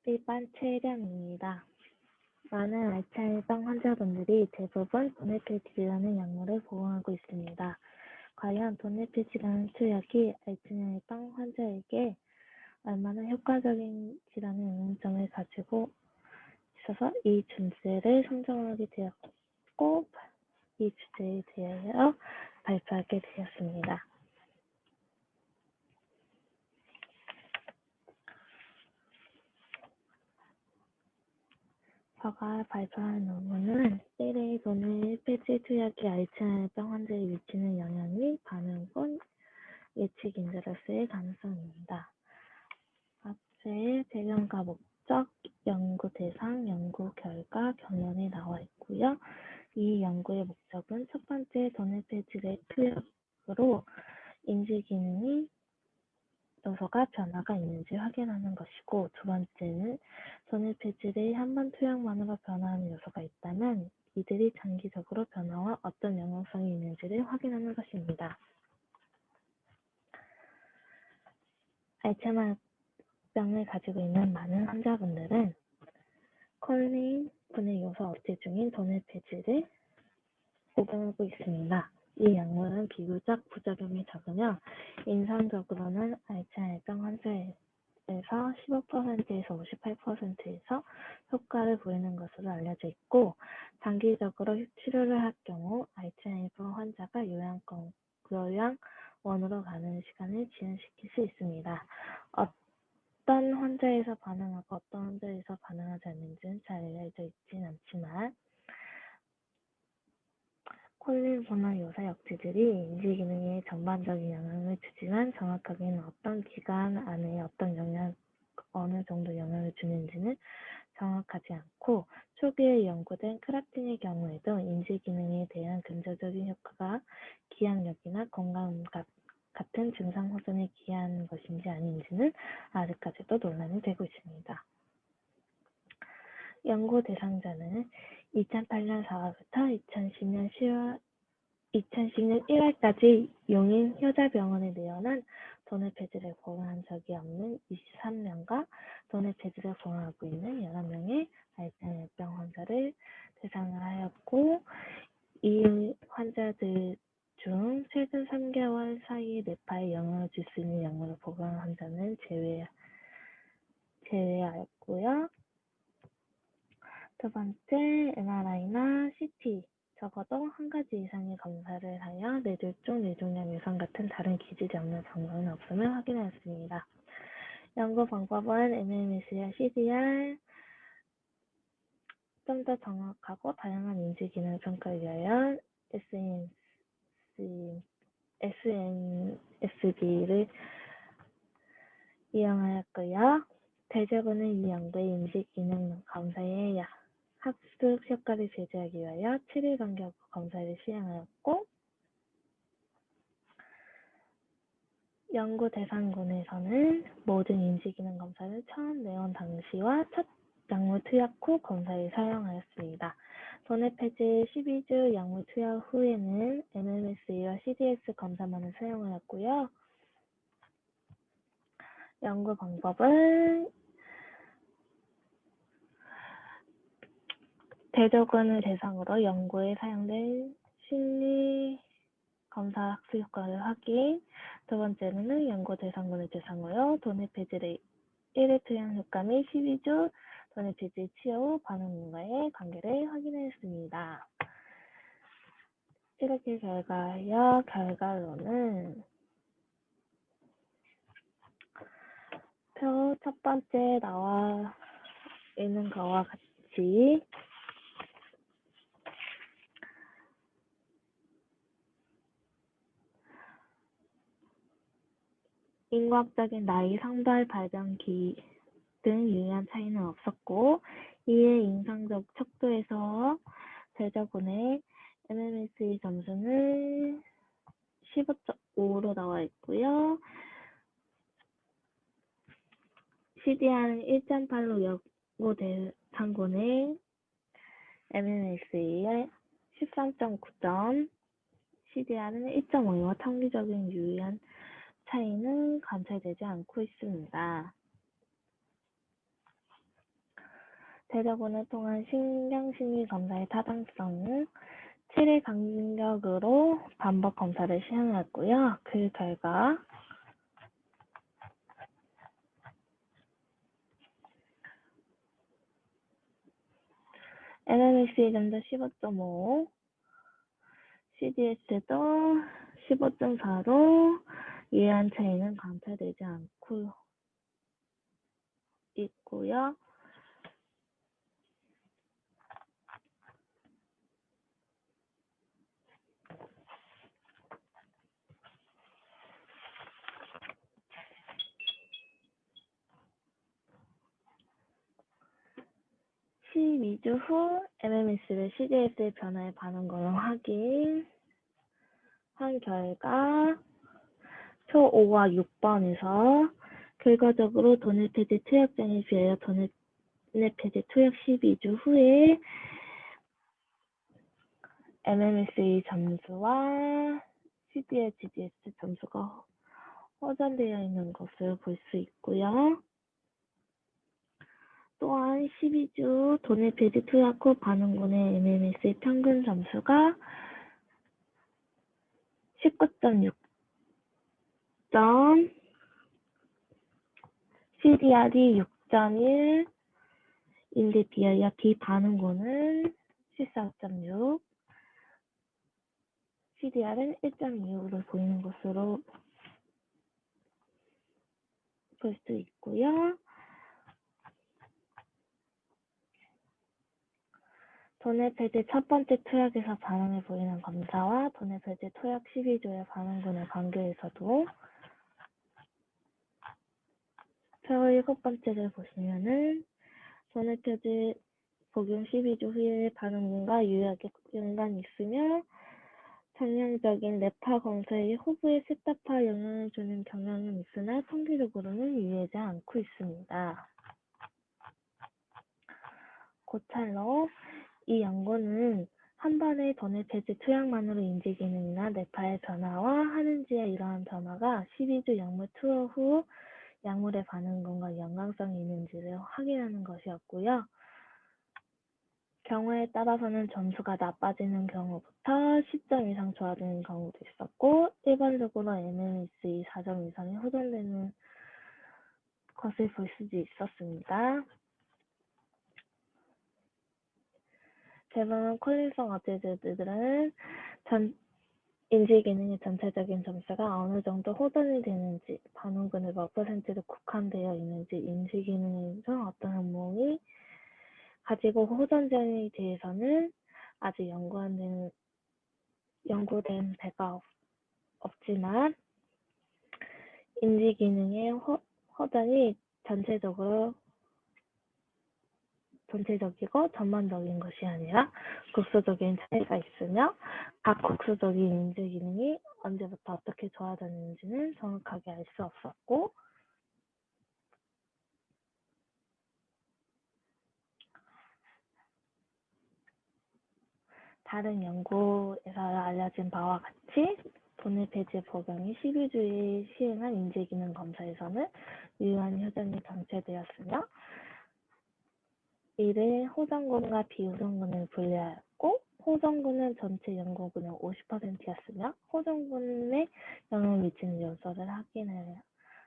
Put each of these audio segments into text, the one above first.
일반 체량입니다. 많은 알츠하이머병 환자분들이 대부분 도네페질이라는 약물을 복용하고 있습니다. 과연 도네페질이라는 투약이 알츠하이머병 환자에게 얼마나 효과적인지라는 의문점을 가지고 있어서 이 주제를 선정하게 되었고 이 주제에 대하여 발표하게 되었습니다. 제가 발표한 논문은 1회 도네페질 투약이 알츠하이머병 환자에 미치는 영향이 반응군 예측 인자로서의 가능성입니다. 앞에 배경과 목적, 연구 대상, 연구 결과, 결론이 나와 있고요. 이 연구의 목적은 첫 번째 도네페질의 투약으로 인지기능이 요소가 변화가 있는지 확인하는 것이고, 두 번째는 도네페질의 한 번 투약만으로 변화하는 요소가 있다면 이들이 장기적으로 변화와 어떤 영향성이 있는지를 확인하는 것입니다. 알츠하이머병을 가지고 있는 많은 환자분들은 콜린 분해 요소 억제 중인 도네페질을 복용하고 있습니다. 이 약물은 비교적 부작용이 적으며 임상적으로는 알츠하이머병 환자에서 15%에서 58%에서 효과를 보이는 것으로 알려져 있고, 장기적으로 치료를 할 경우 알츠하이머병 환자가 요양원으로 가는 시간을 지연시킬 수 있습니다. 어떤 환자에서 반응하고 어떤 환자에서 반응하지 않는지는 잘 알려져 있진 않지만 콜린 분해 요소 약제들이 인지기능에 전반적인 영향을 주지만 정확하게는 어떤 기간 안에 어느 정도 영향을 주는지는 정확하지 않고, 초기에 연구된 크라틴의 경우에도 인지기능에 대한 근저적인 효과가 기억력이나 건강 같은 증상 호전에 기여하는 것인지 아닌지는 아직까지도 논란이 되고 있습니다. 연구 대상자는 2008년 4월부터 2010년 1월까지 용인 효자병원에 내원한 도네페질을 복용한 적이 없는 23명과 도네페질을 복용하고 있는 11명의 알츠하이머병 환자를 대상으로 하였고, 이 환자들 중 최근 3개월 사이에 뇌파에 영향을 줄 수 있는 약물을 복용한 환자는 제외하였고요. 두 번째, MRI나 CT, 적어도 한 가지 이상의 검사를 하여 뇌졸중, 뇌종양 유선 같은 다른 기질이 없는 증상은 없음을 확인하였습니다. 연구 방법은 MMS와 CDR, 좀 더 정확하고 다양한 인지기능 평가를 위하여 SNSD를 이용하였고요. 대조군은 이 연구의 인지기능 검사의 학습 효과를 제시하기 위하여 7일 간격 검사를 시행하였고, 연구 대상군에서는 모든 인지기능 검사를 처음 내원 당시와 첫 약물 투약 후 검사에 사용하였습니다. 도네페질 12주 약물 투약 후에는 MMS와 CDS 검사만을 사용하였고요. 연구 방법은 대조군을 대상으로 연구에 사용된 심리 검사 학습 효과를 확인, 두 번째는 연구 대상군을 대상으로 도네페질의 1회 투약 효과 및 12주 도네페질 치료 후 반응과의 관계를 확인하였습니다. 이렇게 결과하여 결과로는 표 첫 번째 나와 있는 것과 같이 인과학적인 나이, 성별, 발병기 등 유의한 차이는 없었고, 이에 임상적 척도에서 대조군의 MMSE 점수는 15.5로 나와 있고요. CDR은 1.8로 연구 대상군의 MMSE의 13.9점, CDR은 1.5와 통계적인 유의한 차이는 관찰되지 않고 있습니다. 대저군을 통한 신경심리 검사의 타당성은 7일 간격으로 반복 검사를 시행했고요. 그 결과 MMSE 점수 15.5, CDS도 15.4로 이해한 차이는 관찰되지 않고 있고요. (12주) 후 MMS를 CDS의 변화에 반응권을 확인한 결과 표 5와 6번에서 결과적으로 도내 폐지 투약장에 비하여 도내 폐지 투약 12주 후에 MMSE 점수와 CDS, GDS 점수가 허전되어 있는 것을 볼 수 있고요. 또한 12주 도내 폐지 투약 후 반응군의 MMSE 평균 점수가 19.6점, CDR이 6.1인데 비하여 비반응군은 14.6, CDR은 1.25로 보이는 것으로 볼 수 있고요. 도내 폐지 첫 번째 투약에서 반응을 보이는 검사와 도내 폐지 투약 12주의 반응군의 관계에서도 표 7번째를 보시면은 도내 폐지 복용 12주 후에 반응군과 유의하게 연관이 있으며 정량적인 뇌파 검사의 호부에 세타파 영향을 주는 경향은 있으나 통계적으로는 유의하지 않고 있습니다. 고찰로 이 연구는 한 번의 도내 폐지 투약만으로 인지 기능이나 뇌파의 변화와 하는지의 이러한 변화가 12주 약물 투여 후 약물의 반응군과 연관성이 있는지를 확인하는 것이었고요. 경우에 따라서는 점수가 나빠지는 경우부터 10점 이상 좋아지는 경우도 있었고 일반적으로 MMSE 4점 이상이 호전되는 것을 볼 수도 있었습니다. 대부분 콜린성 어제드들은 인지 기능의 전체적인 점수가 어느 정도 호전이 되는지, 반응군의 몇 %로 국한되어 있는지, 인지 기능에서 어떤 항목이 가지고 호전점에 대해서는 아직 연구된 바가 없지만 인지 기능의 호전이 전체적이고 전반적인 것이 아니라 국수적인 차이가 있으며 각 국수적인 인지 기능이 언제부터 어떻게 좋아졌는지는 정확하게 알 수 없었고 다른 연구에서 알려진 바와 같이 도내 폐지 복용이 12주에 시행한 인지기능 검사에서는 유효한 효정이 관찰되었으며 이를 호전군과 비호전군을 분류하였고 호전군은 전체 연구군의 50%였으며 호전군의 영향을 미치는 요소를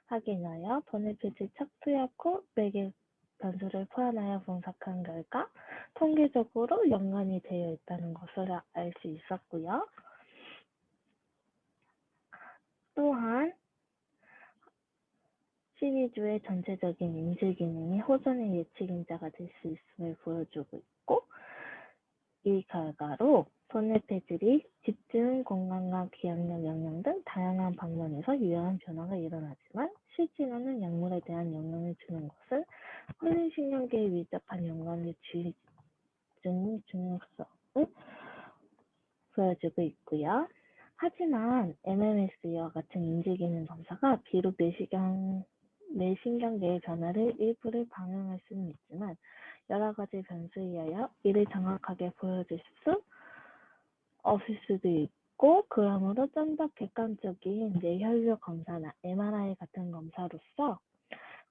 확인하여 도내 폐지 첫 투약 후 매개 변수를 포함하여 분석한 결과 통계적으로 연관이 되어 있다는 것을 알 수 있었고요. 또한 12주의 전체적인 인지 기능이 호전의 예측인자가 될 수 있음을 보여주고 있고 이 결과로 도내 폐질이 집중, 공간과 기억력 영향 등 다양한 방면에서 유효한 변화가 일어나지만 실질로는 약물에 대한 영향을 주는 것을 혼신신경계에 밀접한 연관의 중요성을 보여주고 있고요. 하지만 MMS와 같은 인지기능 검사가 비록 뇌신경계의 변화를 일부를 반영할 수는 있지만 여러 가지 변수에 의하여 이를 정확하게 보여줄 수 없을 수도 있고 그러므로 좀 더 객관적인 뇌혈류 검사나 MRI 같은 검사로서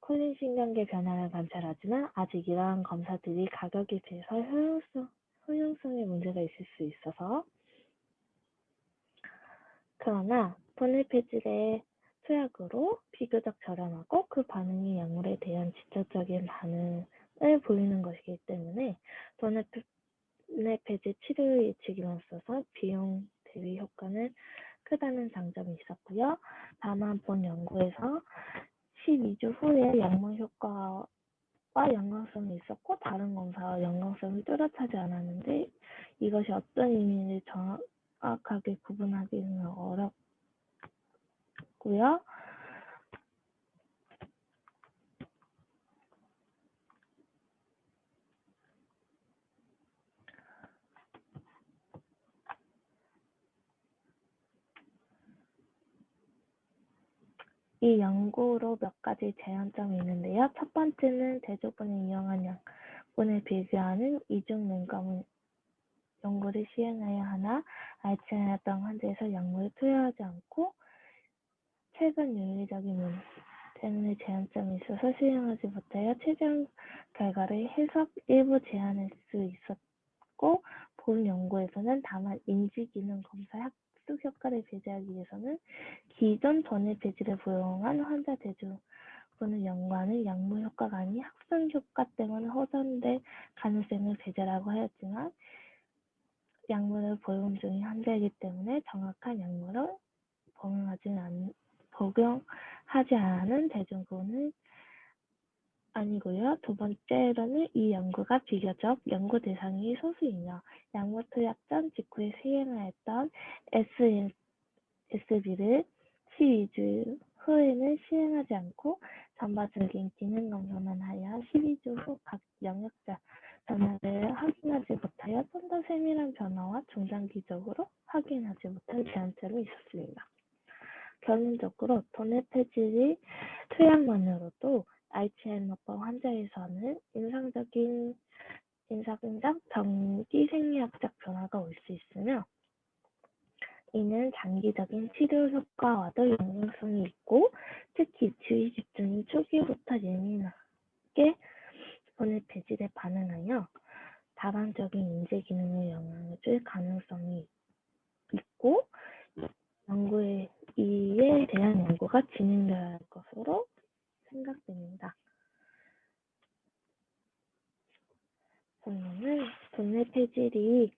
콜린신경계 변화를 관찰하지만 아직 이러한 검사들이 가격에 비해서 효용성에 문제가 있을 수 있어서 그러나 토네페질의 투약으로 비교적 저렴하고 그 반응이 약물에 대한 직접적인 반응을 보이는 것이기 때문에 토네페질 치료 예측이로서 비용 대비 효과는 크다는 장점이 있었고요. 다만 본 연구에서 12주 후에 약물 효과와 연관성이 있었고 다른 검사와 연관성이 뚜렷하지 않았는데 이것이 어떤 의미인지 정확하게 구분하기는 어렵고요. 이 연구로 몇 가지 제한점이 있는데요. 첫 번째는 대조군을 이용한 약분을 비교하는 이중 눈감은 연구를 시행해야 하나 알츠하이머병 환자에서 약물을 투여하지 않고 최근 윤리적인 문제 때문에 제한점이 있어서 시행하지 못하여 최종 결과를 해석 일부 제한할 수 있었고 본 연구에서는 다만 인지기능 검사 학습 효과를 배제하기 위해서는 기존 전해 배지를 복용한 환자 대조군을 연구하는 약물 효과가 아닌 학습 효과 때문에 허전될 가능성을 배제라고 하였지만 약물을 복용 중인 환자이기 때문에 정확한 약물을 복용하지 않은 대조군은 아니고요. 두 번째로는 이 연구가 비교적 연구 대상이 소수이며 약물 투약 전 직후에 시행하였던 SB를 12주 후에는 시행하지 않고 전반적인 기능 검사만 하여 12주 후 각 영역자 변화를 확인하지 못하여 좀 더 세밀한 변화와 중장기적으로 확인하지 못한 제한점이 있었습니다. 결론적으로 토네페질의 투약만으로도 알츠하이머병 환자에서는 인상적 정기 생리학적 변화가 올 수 있으며 이는 장기적인 치료 효과와도 연관성이 있고 특히 주의 집중이 초기부터 예민하게 토네페질에 반응하여 다방적인 인지 기능에 영향을 줄 가능성이 있고 이에 대한 연구가 진행되어야 할 것으로 생각됩니다. 그러면 토네페질이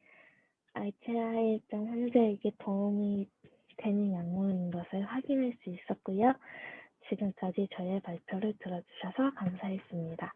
알츠하이머병 환자에게 도움이 되는 약물인 것을 확인할 수 있었고요. 지금까지 저의 발표를 들어주셔서 감사했습니다.